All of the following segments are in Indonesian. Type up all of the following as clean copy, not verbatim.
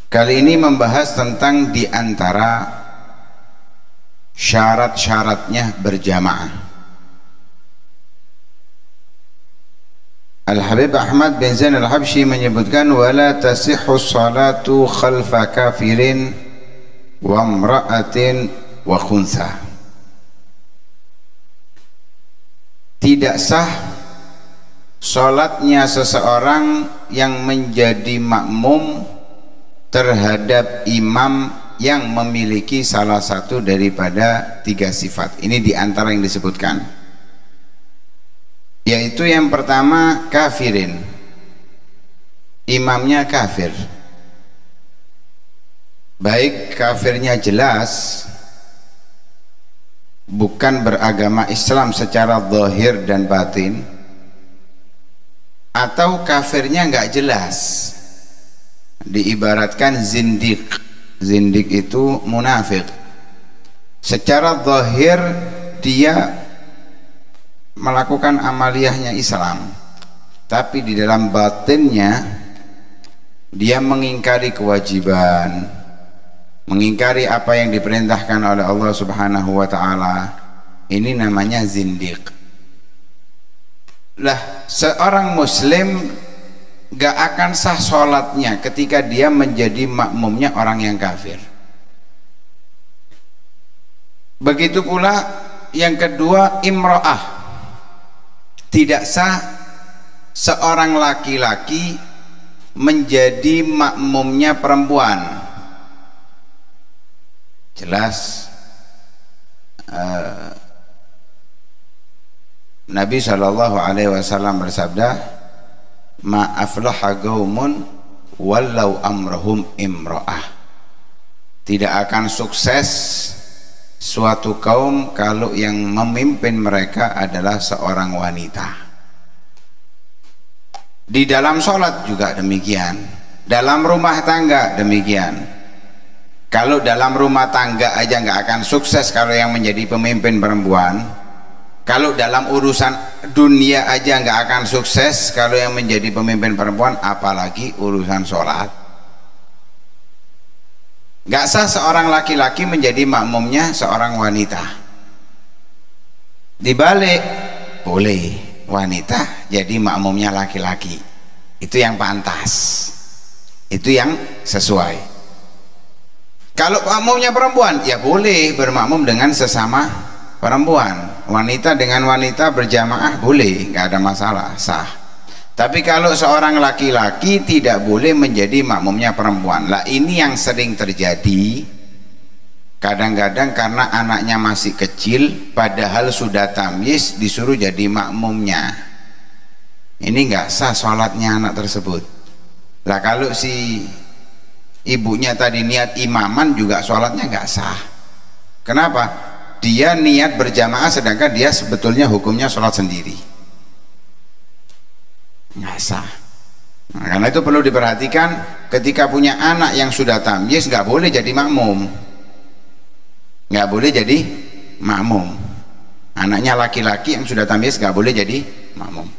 Kali ini membahas tentang di antara syarat-syaratnya berjamaah. Al-Habib Ahmad bin Zain Al-Habsyi menyebutkan wala tasihhu salatu khalfa kafirin wa imra'atin wa khuntha. Tidak sah salatnya seseorang yang menjadi makmum terhadap imam yang memiliki salah satu daripada tiga sifat. Ini diantara yang disebutkan, yaitu yang pertama kafirin, imamnya kafir, baik kafirnya jelas bukan beragama Islam secara zahir dan batin, atau kafirnya nggak jelas, diibaratkan zindik. Zindik itu munafik. Secara zahir dia melakukan amaliyahnya Islam, tapi di dalam batinnya dia mengingkari kewajiban, mengingkari apa yang diperintahkan oleh Allah Subhanahu wa ta'ala. Ini namanya zindik. Lah, seorang muslim gak akan sah sholatnya ketika dia menjadi makmumnya orang yang kafir. Begitu pula yang kedua, imro'ah. Tidak sah seorang laki-laki menjadi makmumnya perempuan. Jelas Nabi SAW bersabda, ma aflaha qaumun wallau amrahum imra'ah. Tidak akan sukses suatu kaum kalau yang memimpin mereka adalah seorang wanita. Di dalam sholat juga demikian, dalam rumah tangga demikian. Kalau dalam rumah tangga aja nggak akan sukses kalau yang menjadi pemimpin perempuan, kalau dalam urusan dunia aja nggak akan sukses kalau yang menjadi pemimpin perempuan, apalagi urusan sholat. Nggak sah seorang laki-laki menjadi makmumnya seorang wanita. Dibalik, boleh wanita jadi makmumnya laki-laki. Itu yang pantas, itu yang sesuai. Kalau makmumnya perempuan, ya boleh bermakmum dengan sesama perempuan. Wanita dengan wanita berjamaah boleh, nggak ada masalah, sah. Tapi kalau seorang laki-laki tidak boleh menjadi makmumnya perempuan. Lah ini yang sering terjadi. Kadang-kadang karena anaknya masih kecil, padahal sudah tamyiz, disuruh jadi makmumnya. Ini nggak sah sholatnya anak tersebut. Lah kalau si ibunya tadi niat imaman juga sholatnya nggak sah. Kenapa? Dia niat berjamaah sedangkan dia sebetulnya hukumnya sholat sendiri, nggak sah. Nah, karena itu perlu diperhatikan, ketika punya anak yang sudah tamyiz nggak boleh jadi makmum, nggak boleh jadi makmum. Anaknya laki-laki yang sudah tamyiz nggak boleh jadi makmum.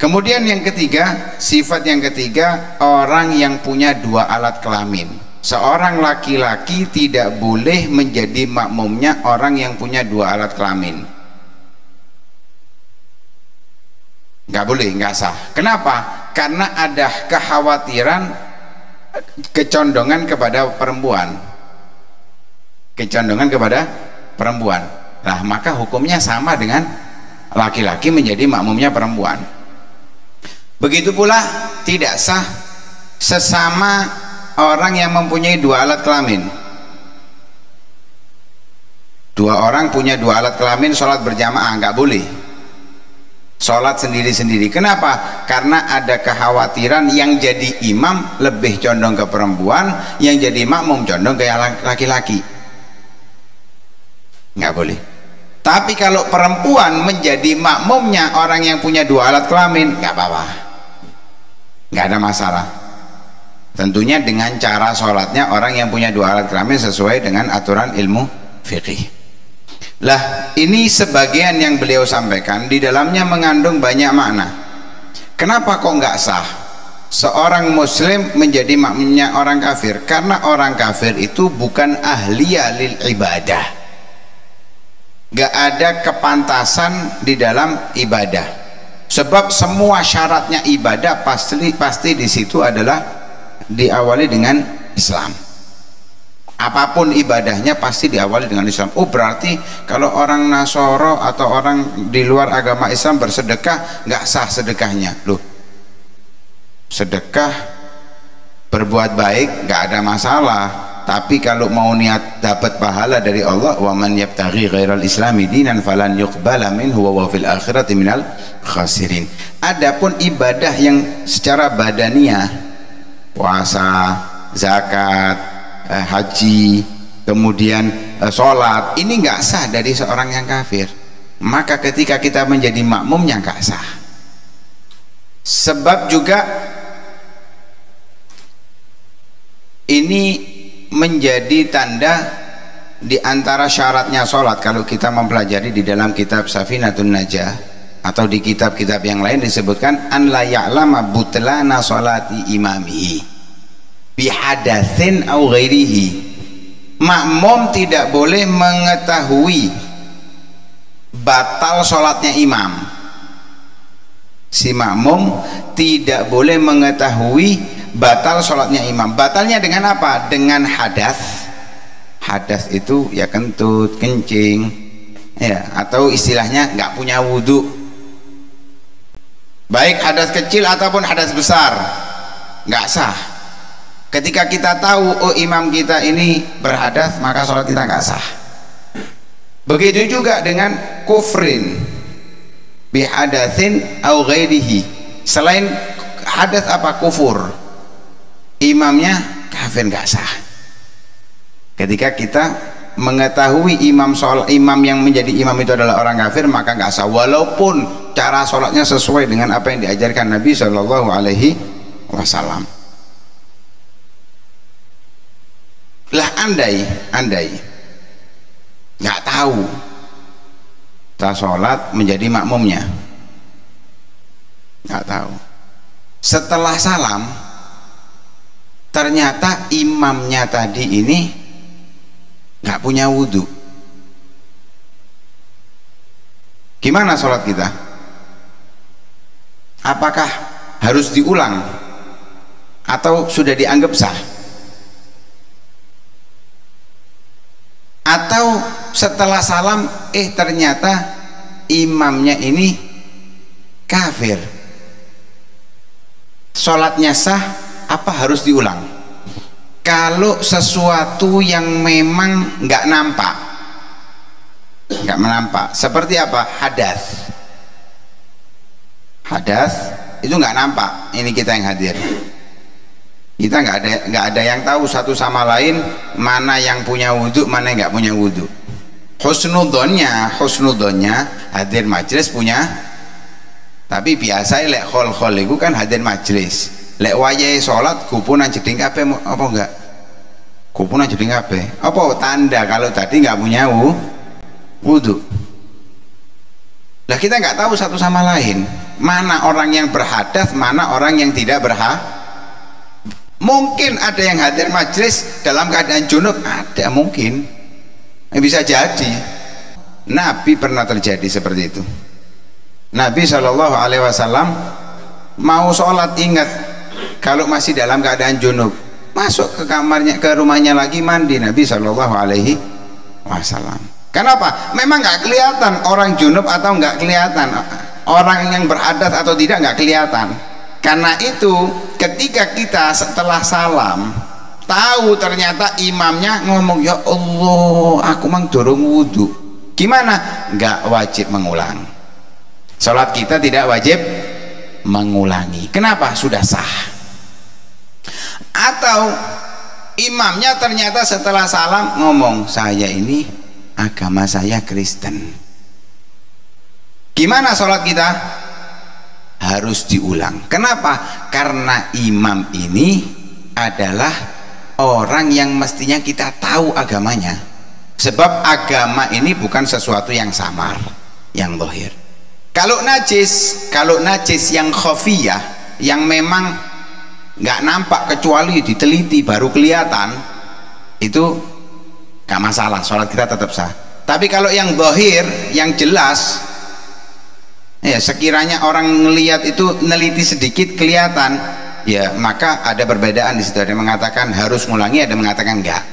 Kemudian yang ketiga, sifat yang ketiga, orang yang punya dua alat kelamin. Seorang laki-laki tidak boleh menjadi makmumnya orang yang punya dua alat kelamin. Nggak boleh, nggak sah. Kenapa? Karena ada kekhawatiran, kecondongan kepada perempuan. Kecondongan kepada perempuan. Nah, maka hukumnya sama dengan laki-laki menjadi makmumnya perempuan. Begitu pula tidak sah sesama orang yang mempunyai dua alat kelamin. Dua orang punya dua alat kelamin, sholat berjamaah nggak boleh. Sholat sendiri-sendiri. Kenapa? Karena ada kekhawatiran yang jadi imam lebih condong ke perempuan, yang jadi makmum condong ke laki-laki. Nggak boleh. Tapi kalau perempuan menjadi makmumnya orang yang punya dua alat kelamin, nggak apa-apa, nggak ada masalah. Tentunya dengan cara sholatnya orang yang punya dua alat kelamin sesuai dengan aturan ilmu fiqih. Lah ini sebagian yang beliau sampaikan di dalamnya mengandung banyak makna. Kenapa kok nggak sah? seorang muslim menjadi makmumnya orang kafir, karena orang kafir itu bukan ahliya lil ibadah, gak ada kepantasan di dalam ibadah, sebab semua syaratnya ibadah pasti di situ adalah diawali dengan Islam. Apapun ibadahnya pasti diawali dengan Islam. Oh, berarti kalau orang Nasoro atau orang di luar agama Islam bersedekah nggak sah sedekahnya. Loh, sedekah berbuat baik nggak ada masalah, tapi kalau mau niat dapat pahala dari Allah, wa man yabtaghi ghairal islami dinan falan yuqbala minhu wa fil akhirati minal khasirin. Adapun ibadah yang secara badaniah, puasa, zakat, haji, kemudian sholat, ini nggak sah dari seorang yang kafir. Maka ketika kita menjadi makmumnya nggak sah. Sebab juga ini menjadi tanda di antara syaratnya sholat. Kalau kita mempelajari di dalam kitab Safinatun Najah atau di kitab-kitab yang lain disebutkan an la ya'lama butlana sholati imamihi bihadatsin au ghairihi. Makmum tidak boleh mengetahui batal sholatnya imam. Si makmum tidak boleh mengetahui batal sholatnya imam. Batalnya dengan apa? Dengan hadas. Hadas itu ya kentut, kencing, ya, atau istilahnya nggak punya wudhu, baik hadas kecil ataupun hadas besar, nggak sah. Ketika kita tahu oh imam kita ini berhadas, maka sholat kita nggak sah. Begitu juga dengan kufrin bihadatsin au ghairihi. Selain hadas apa? Kufur, imamnya kafir, nggak sah. Ketika kita mengetahui imam yang menjadi imam itu adalah orang kafir, maka nggak sah, walaupun cara sholatnya sesuai dengan apa yang diajarkan Nabi Shallallahu Alaihi Wasallam. Lah andai nggak tahu, kita sholat menjadi makmumnya, nggak tahu, setelah salam ternyata imamnya tadi ini nggak punya wudhu, gimana sholat kita? Apakah harus diulang atau sudah dianggap sah? Atau setelah salam ternyata imamnya ini kafir, sholatnya sah apa harus diulang? Kalau sesuatu yang memang nggak nampak, nggak menampak, seperti apa? Hadas itu nggak nampak, ini kita yang hadir, kita nggak ada yang tahu satu sama lain mana yang punya wudhu, mana yang nggak punya wudhu. Husnudonnya hadir majelis punya, tapi biasa lek khol itu kan hadir majelis, lek wayahe sholat kupunan jeding kabeh apa enggak? Kupunan jeding kabeh apa tanda kalau tadi nggak punya wudhu. Lah kita nggak tahu satu sama lain mana orang yang berhadas, mana orang yang tidak berhadas. Mungkin ada yang hadir majelis dalam keadaan junub, ada mungkin, bisa jadi. Nabi pernah terjadi seperti itu. Nabi Shallallahu Alaihi Wasallam mau sholat, ingat kalau masih dalam keadaan junub, masuk ke kamarnya, ke rumahnya lagi mandi Nabi Shallallahu Alaihi Wasallam. Kenapa? Memang nggak kelihatan orang junub atau nggak kelihatan orang yang berhadas atau tidak, nggak kelihatan. Karena itu ketika kita setelah salam tahu ternyata imamnya ngomong ya Allah aku mang dorong wudhu, gimana? Nggak wajib mengulang. Sholat kita tidak wajib mengulangi. Kenapa? Sudah sah. Atau imamnya ternyata setelah salam ngomong saya ini agama saya Kristen, gimana sholat kita? Harus diulang. Kenapa? Karena imam ini adalah orang yang mestinya kita tahu agamanya, sebab agama ini bukan sesuatu yang samar, yang zahir. Kalau najis yang khafiyah, yang memang nggak nampak kecuali diteliti baru kelihatan, itu nggak masalah, sholat kita tetap sah. Tapi kalau yang zahir, yang jelas, ya sekiranya orang ngelihat itu neliti sedikit kelihatan, ya maka ada perbedaan di situ. Ada yang mengatakan harus ngulangi, ada yang mengatakan enggak.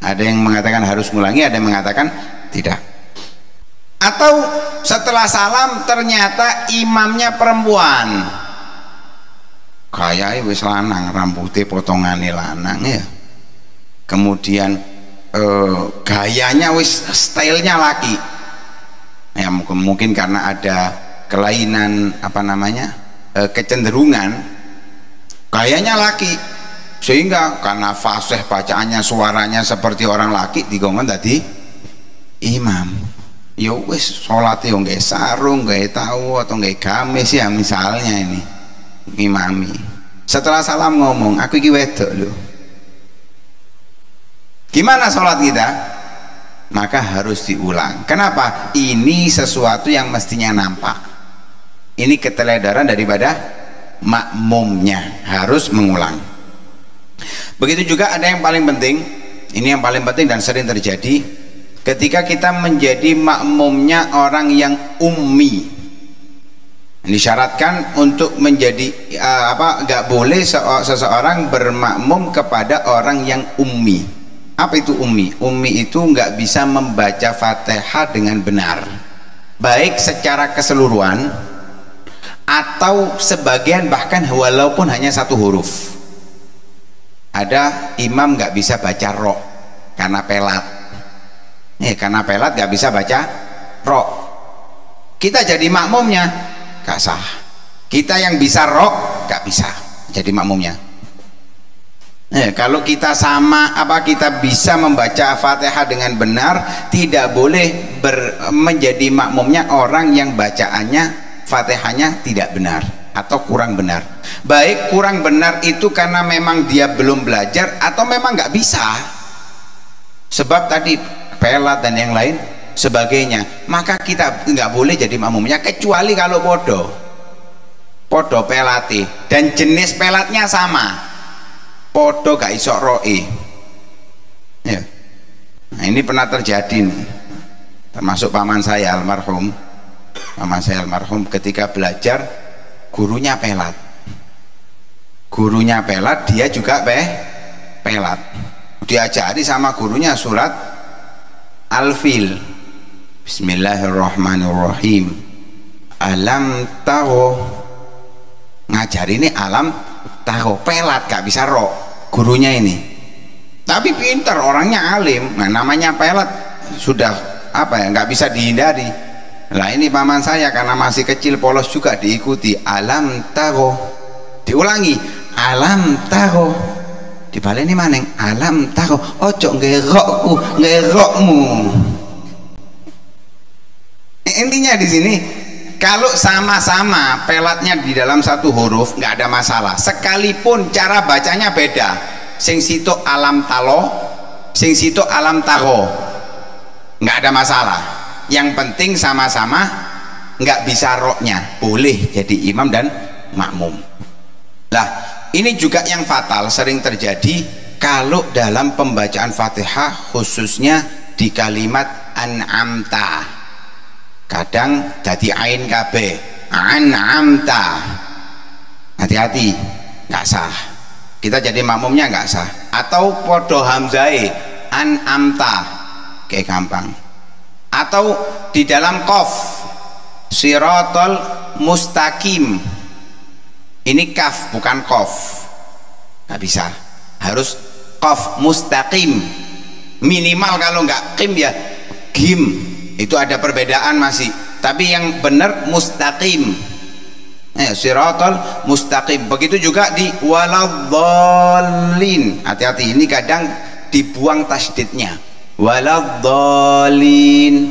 Ada yang mengatakan harus ngulangi, ada yang mengatakan tidak. Atau setelah salam ternyata imamnya perempuan, kayaknya wis lanang, rambutnya potongannya lanang ya, kemudian gayanya wis stylenya laki ya, mungkin karena ada kelainan apa namanya, kecenderungan gayanya laki, sehingga karena fasih bacaannya, suaranya seperti orang laki, digongkon tadi imam. Ya wis sholatnya nggak sarung, nggak tahu atau nggak gamis ya misalnya, ini imami setelah salam ngomong aku iki wedok loh, gimana sholat kita? Maka harus diulang. Kenapa? Ini sesuatu yang mestinya nampak, ini keteledoran daripada makmumnya, harus mengulang. Begitu juga ada yang paling penting, ini yang paling penting dan sering terjadi ketika kita menjadi makmumnya orang yang ummi. Disyaratkan untuk menjadi nggak boleh seseorang bermakmum kepada orang yang ummi. Apa itu ummi? Ummi itu nggak bisa membaca Fatihah dengan benar, baik secara keseluruhan atau sebagian, bahkan walaupun hanya satu huruf. Ada imam nggak bisa baca ro karena pelat. Karena pelat gak bisa baca ro, kita jadi makmumnya gak sah. Kita yang bisa ro gak bisa jadi makmumnya. Kalau kita sama kita bisa membaca Fatihah dengan benar, tidak boleh menjadi makmumnya orang yang bacaannya Fatihahnya tidak benar atau kurang benar. Baik kurang benar itu karena memang dia belum belajar atau memang gak bisa, sebab tadi pelat dan yang lain sebagainya, maka kita nggak boleh jadi makmumnya, kecuali kalau podo pelati dan jenis pelatnya sama, podo gak iso roe ya. Nah ini pernah terjadi nih, termasuk paman saya almarhum ketika belajar gurunya pelat, dia juga pelat, diajari sama gurunya surat Al-Fil, Bismillahirrahmanirrahim, alam tahu, ngajar ini alam tahu, pelat gak bisa ro gurunya ini, tapi pinter orangnya alim. Nah namanya pelat sudah nggak bisa dihindari. Lah ini paman saya karena masih kecil polos juga diikuti, alam tahu, diulangi alam tahu, dibaleni maneng alam tahu, ojo ngerokmu. Intinya di sini kalau sama-sama pelatnya di dalam satu huruf nggak ada masalah, sekalipun cara bacanya beda, sing situ alam talo, sing situ alam taho, nggak ada masalah. Yang penting sama-sama nggak bisa roknya, boleh jadi imam dan makmum. Lah ini juga yang fatal sering terjadi kalau dalam pembacaan Fatihah, khususnya di kalimat an'amta, kadang jadi ain kabeh, an'amta, hati-hati, nggak sah, kita jadi makmumnya nggak sah. Atau podo hamzai an'amta, kayak gampang. Atau di dalam qaf sirotol mustaqim, ini kaf bukan qaf, nggak bisa, harus qaf mustaqim minimal, kalau nggak qim ya gim, itu ada perbedaan masih, tapi yang benar mustaqim, sirotol mustaqim. Begitu juga di waladhdallin, hati-hati, ini kadang dibuang tasdidnya, waladhdallin,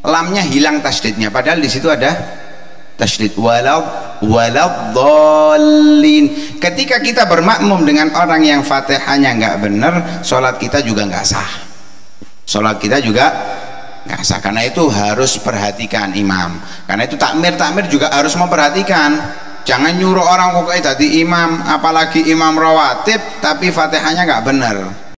lamnya hilang tasdidnya, padahal di situ ada tasdid, waladhdallin. Ketika kita bermakmum dengan orang yang Fatihahnya nggak benar, sholat kita juga nggak sah, sholat kita juga nggak sah. Karena itu harus perhatikan imam, karena itu takmir juga harus memperhatikan. Jangan nyuruh orang pokoknya jadi imam, apalagi imam rawatib tapi Fatihahnya nggak benar.